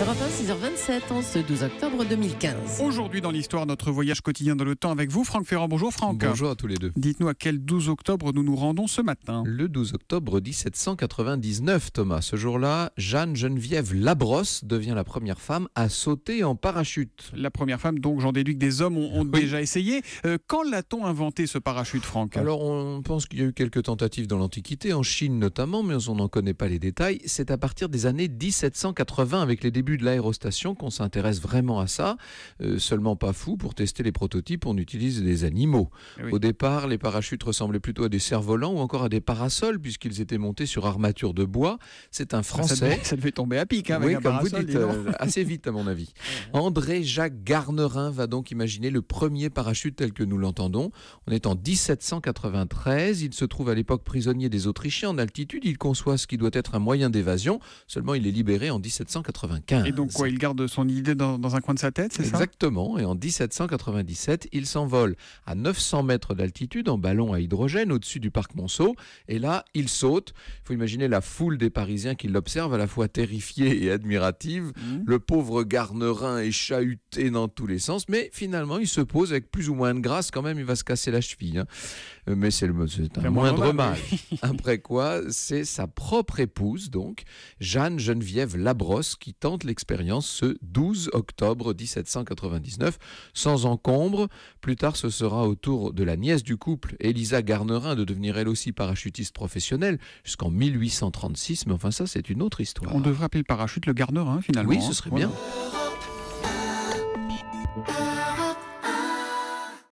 Europe 1, 6h27, en ce 12 octobre 2015. Aujourd'hui dans l'histoire, notre voyage quotidien dans le temps avec vous, Franck Ferrand. Bonjour Franck. Bonjour à tous les deux. Dites-nous à quel 12 octobre nous nous rendons ce matin. Le 12 octobre 1799, Thomas. Ce jour-là, Jeanne Geneviève Labrosse devient la première femme à sauter en parachute. La première femme, donc j'en déduis que des hommes ont déjà essayé. Quand l'a-t-on inventé ce parachute, Franck ? Alors on pense qu'il y a eu quelques tentatives dans l'Antiquité, en Chine notamment, mais on n'en connaît pas les détails. C'est à partir des années 1780, avec les débuts de l'aérostation, qu'on s'intéresse vraiment à ça. Seulement pas fou, pour tester les prototypes, on utilise des animaux. Oui. Au départ, les parachutes ressemblaient plutôt à des cerfs-volants ou encore à des parasols, puisqu'ils étaient montés sur armature de bois. C'est un Français. Ça devait tomber à pic, avec Oui, un comme vous parasol, dites, dis donc. assez vite à mon avis. André-Jacques Garnerin va donc imaginer le premier parachute tel que nous l'entendons. On est en 1793, il se trouve à l'époque prisonnier des Autrichiens en altitude, il conçoit ce qui doit être un moyen d'évasion, seulement il est libéré en 1795. Et donc quoi, il garde son idée dans un coin de sa tête, c'est ça ? Exactement, et en 1797, il s'envole à 900 mètres d'altitude en ballon à hydrogène au-dessus du parc Monceau, et là, il saute. Il faut imaginer la foule des Parisiens qui l'observent, à la fois terrifiée et admirative. Le pauvre Garnerin est chahuté dans tous les sens, mais finalement, il se pose avec plus ou moins de grâce. Quand même, il va se casser la cheville, hein. Mais c'est un moindre mal. Après quoi, c'est sa propre épouse, donc, Jeanne Geneviève Labrosse, qui tente l'expérience ce 12 octobre 1799, sans encombre. Plus tard, ce sera au tour de la nièce du couple, Élisa Garnerin, de devenir elle aussi parachutiste professionnelle jusqu'en 1836. Mais enfin, ça, c'est une autre histoire. On devrait appeler le parachute le Garnerin, finalement. Oui, ce serait bien. Europe